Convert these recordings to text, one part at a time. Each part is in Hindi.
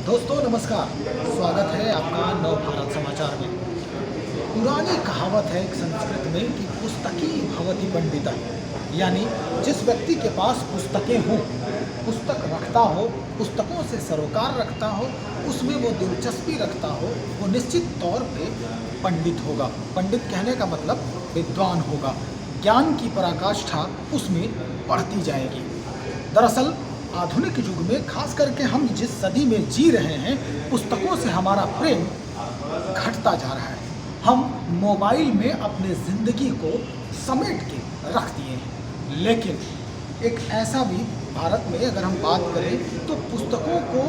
दोस्तों नमस्कार, स्वागत है आपका नव भारत समाचार में। पुरानी कहावत है एक संस्कृत में कि पुस्तकी भवति पंडिता, यानी जिस व्यक्ति के पास पुस्तकें हों, पुस्तक रखता हो, पुस्तकों से सरोकार रखता हो, उसमें वो दिलचस्पी रखता हो, वो निश्चित तौर पे पंडित होगा। पंडित कहने का मतलब विद्वान होगा, ज्ञान की पराकाष्ठा उसमें बढ़ती जाएगी। दरअसल आधुनिक युग में खास करके हम जिस सदी में जी रहे हैं, पुस्तकों से हमारा प्रेम घटता जा रहा है। हम मोबाइल में अपने ज़िंदगी को समेट के रख दिए हैं। लेकिन एक ऐसा भी भारत में अगर हम बात करें तो पुस्तकों को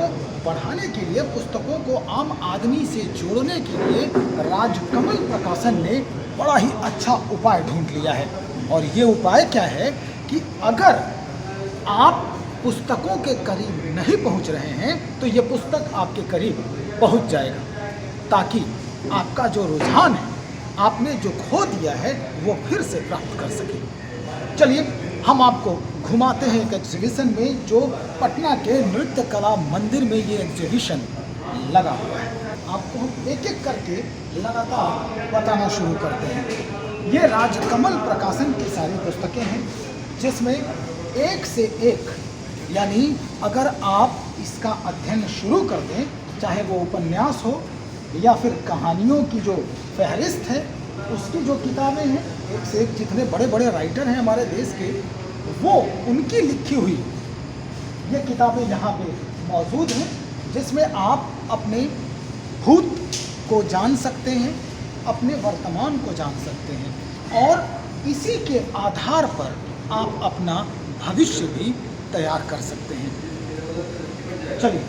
बढ़ाने के लिए, पुस्तकों को आम आदमी से जोड़ने के लिए राजकमल प्रकाशन ने बड़ा ही अच्छा उपाय ढूंढ लिया है। और ये उपाय क्या है कि अगर आप पुस्तकों के करीब नहीं पहुंच रहे हैं तो ये पुस्तक आपके करीब पहुंच जाएगा, ताकि आपका जो रुझान है, आपने जो खो दिया है, वो फिर से प्राप्त कर सके। चलिए हम आपको घुमाते हैं एक एग्जीबिशन में, जो पटना के नृत्य कला मंदिर में ये एग्जीबिशन लगा हुआ है। आपको हम एक एक करके लगातार बताना शुरू करते हैं। ये राजकमल प्रकाशन की सारी पुस्तकें हैं, जिसमें एक से एक, यानी अगर आप इसका अध्ययन शुरू कर दें, चाहे वो उपन्यास हो या फिर कहानियों की जो फहरिस्त है, उसकी जो किताबें हैं, एक से एक जितने बड़े बड़े राइटर हैं हमारे देश के, वो उनकी लिखी हुई ये किताबें यहाँ पे मौजूद हैं, जिसमें आप अपने भूत को जान सकते हैं, अपने वर्तमान को जान सकते हैं, और इसी के आधार पर आप अपना भविष्य भी तैयार कर सकते हैं। चलिए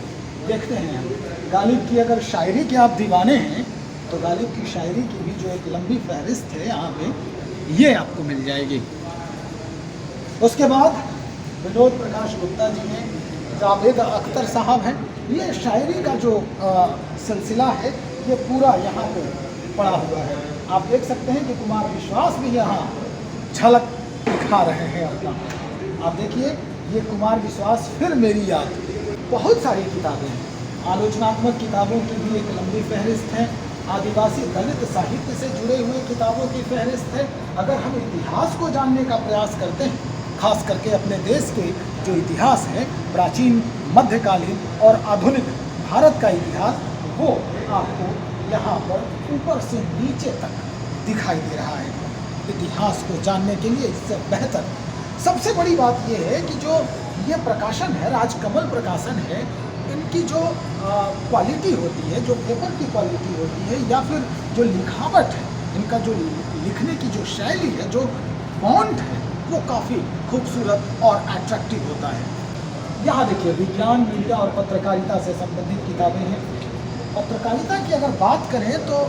देखते हैं हम गालिब की, अगर शायरी के आप दीवाने हैं तो गालिब की शायरी की भी जो एक लंबी फहरिस्त है यहाँ पे, ये आपको मिल जाएगी। उसके बाद विनोद प्रकाश गुप्ता जी हैं, जावेद अख्तर साहब हैं। ये शायरी का जो सिलसिला है, ये पूरा यहाँ पे पड़ा हुआ है। आप देख सकते हैं कि कुमार विश्वास भी यहाँ झलक दिखा रहे हैं अपना। आप देखिए, ये कुमार विश्वास, फिर मेरी याद, बहुत सारी किताबें हैं। आलोचनात्मक किताबों की भी एक लंबी फहरिस्त है। आदिवासी दलित साहित्य से जुड़े हुए किताबों की फहरिस्त है। अगर हम इतिहास को जानने का प्रयास करते हैं, खास करके अपने देश के जो इतिहास है, प्राचीन, मध्यकालीन और आधुनिक भारत का इतिहास, वो आपको यहाँ पर ऊपर से नीचे तक दिखाई दे रहा है। इतिहास को जानने के लिए इससे बेहतर सबसे बड़ी बात यह है कि जो ये प्रकाशन है, राजकमल प्रकाशन है, इनकी जो क्वालिटी होती है, जो पेपर की क्वालिटी होती है, या फिर जो लिखावट है, इनका जो लिखने की जो शैली है, जो फॉन्ट है, वो काफ़ी खूबसूरत और अट्रैक्टिव होता है। यहाँ देखिए, विज्ञान, मीडिया और पत्रकारिता से संबंधित किताबें हैं। पत्रकारिता की अगर बात करें तो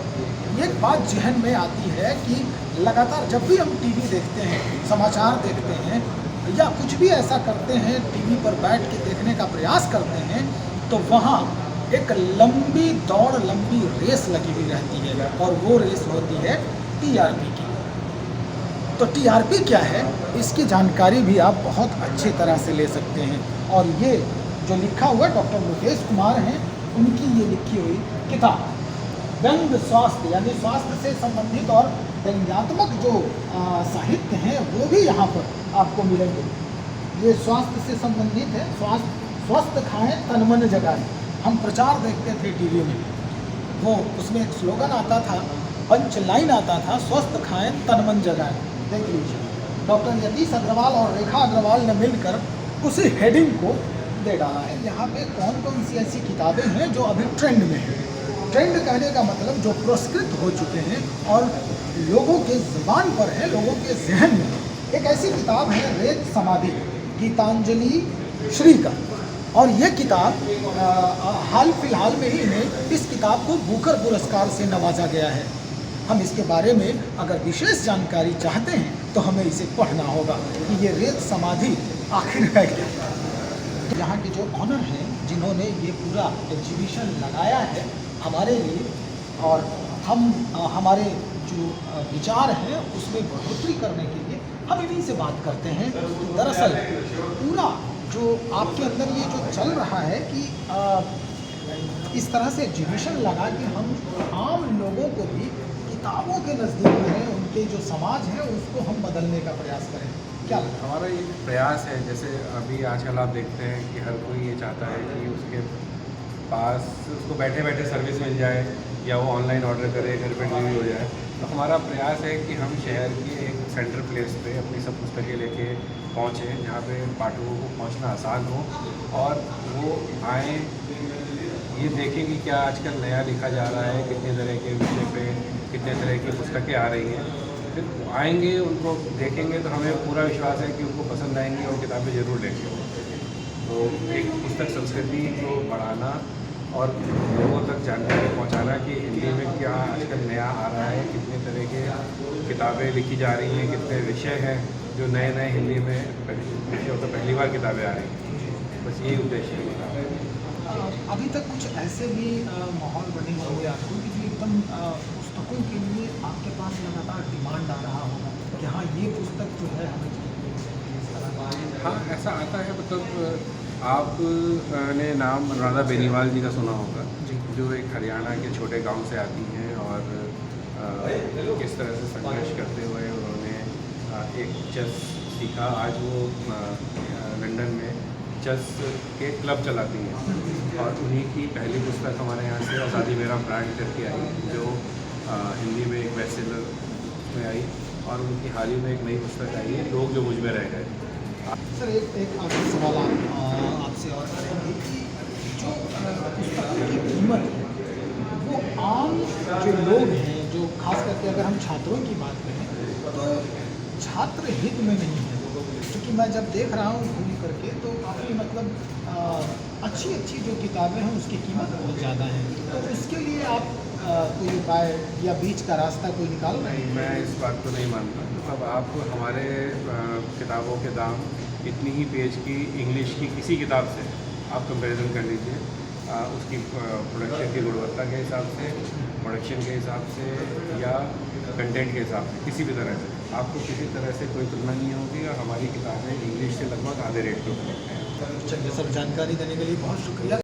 एक बात जहन में आती है कि लगातार जब भी हम टीवी देखते हैं, समाचार देखते हैं, या कुछ भी ऐसा करते हैं, टीवी पर बैठ के देखने का प्रयास करते हैं, तो वहाँ एक लंबी दौड़, लंबी रेस लगी हुई रहती है, और वो रेस होती है टीआरपी की। तो टीआरपी क्या है, इसकी जानकारी भी आप बहुत अच्छी तरह से ले सकते हैं। और ये जो लिखा हुआ डॉक्टर मुकेश कुमार हैं, उनकी ये लिखी हुई किताब व्यंग्य स्वास्थ्य, यानी स्वास्थ्य से संबंधित और व्यंग्यात्मक जो साहित्य हैं, वो भी यहाँ पर आपको मिलेंगे। ये स्वास्थ्य से संबंधित है। स्वस्थ खाएं, तन मन जगाएं। हम प्रचार देखते थे टीवी में, वो उसमें एक स्लोगन आता था, पंच लाइन आता था, स्वस्थ खाएं, तन मन जगाएं। देख लीजिए, डॉक्टर यतीश अग्रवाल और रेखा अग्रवाल ने मिलकर उसी हेडिंग को दे डाला है। यहाँ पे कौन कौन सी ऐसी किताबें हैं जो अभी ट्रेंड में हैं। ट्रेंड कहने का मतलब जो पुरस्कृत हो चुके हैं और लोगों के ज़ुबान पर है, लोगों के जहन में। एक ऐसी किताब है रेत समाधि, गीतांजलि श्री का, और ये किताब हाल फिलहाल में ही इन्हें इस किताब को बुकर पुरस्कार से नवाजा गया है। हम इसके बारे में अगर विशेष जानकारी चाहते हैं तो हमें इसे पढ़ना होगा कि ये रेत समाधि आखिर है क्या। यहाँ के जो ऑनर हैं, जिन्होंने ये पूरा एग्जीबिशन लगाया है हमारे लिए, और हम हमारे जो विचार हैं उसमें बढ़ोतरी करने के लिए हम इन्हीं से बात करते हैं। दरअसल पूरा जो आपके अंदर ये जो चल रहा है कि इस तरह से एग्जीबिशन लगा कि हम आम लोगों को भी किताबों के नज़दीक रहें, उनके जो समाज है उसको हम बदलने का प्रयास करें। क्या लगता है? हमारा ये प्रयास है, जैसे अभी आजकल आप देखते हैं कि हर कोई ये चाहता है कि उसके पास उसको बैठे बैठे सर्विस मिल जाए या वो ऑनलाइन ऑर्डर करे, घर पे डिलीवरी हो जाए। तो हमारा प्रयास है कि हम शहर के एक सेंट्रल प्लेस पे अपनी सब पुस्तकें लेके पहुँचें, जहाँ पे पाठकों को पहुँचना आसान हो और वो आएँ, ये देखें कि क्या आजकल नया लिखा जा रहा है, कितने तरह के विषय पे कितने तरह की पुस्तकें आ रही हैं। फिर आएंगे, उनको देखेंगे तो हमें पूरा विश्वास है कि उनको पसंद आएंगी और किताबें ज़रूर लेंगे। तो एक पुस्तक संस्कृति को बढ़ाना और लोगों तक जानकारी पहुंचाना कि हिंदी में क्या आजकल नया आ रहा है, कितने तरह के किताबें लिखी जा रही हैं, कितने विषय हैं जो नए नए हिंदी में विषयों पर पहली बार किताबें आ रही हैं। बस यही उद्देश्य है। अभी तक कुछ ऐसे भी माहौल बने होंगे आपको कि जो एकदम पुस्तकों के लिए आपके पास लगातार डिमांड आ रहा होगा कि हाँ ये पुस्तक जो है हमें चाहिए, इस तरह का। हाँ, ऐसा आता है। मतलब आप ने नाम अनुराधा बेनीवाल जी का सुना होगा, जो एक हरियाणा के छोटे गांव से आती हैं और किस तरह से संघर्ष करते हुए उन्होंने एक चेस सीखा। आज वो लंदन में चेस के क्लब चलाती हैं और उन्हीं की पहली पुस्तक हमारे यहाँ से आज़ादी मेरा ब्रांड करके आई, जो हिंदी में एक बेस्टसेलर में आई, और उनकी हाल ही में एक नई पुस्तक आई है, लोग जो मुझ में रह गए। सर एक आखिरी सवाल आपसे और करेंगे कि जो पुस्तकों की कीमत है वो आम जो लोग हैं, जो खास करके अगर हम छात्रों की बात करें तो छात्र हित में नहीं है, क्योंकि मैं जब देख रहा हूँ घूम करके तो काफ़ी मतलब अच्छी अच्छी जो किताबें हैं उसकी कीमत बहुत ज़्यादा है। तो उसके लिए आप कोई उपाय या बीच का रास्ता कोई निकाल रहे हैं? मैं इस बात को नहीं मानता। मतलब आप हमारे किताबों के दाम इतनी ही पेज की इंग्लिश की किसी किताब से आप कंपैरिजन कर लीजिए, उसकी प्रोडक्शन की गुणवत्ता के हिसाब से, प्रोडक्शन के हिसाब से या कंटेंट के हिसाब से, किसी भी तरह से आपको किसी तरह से कोई तुलना नहीं होगी। और हमारी किताबें इंग्लिश से लगभग आधे रेट पे उपलब्ध हैं। चलिए सर, जानकारी देने के लिए बहुत शुक्रिया।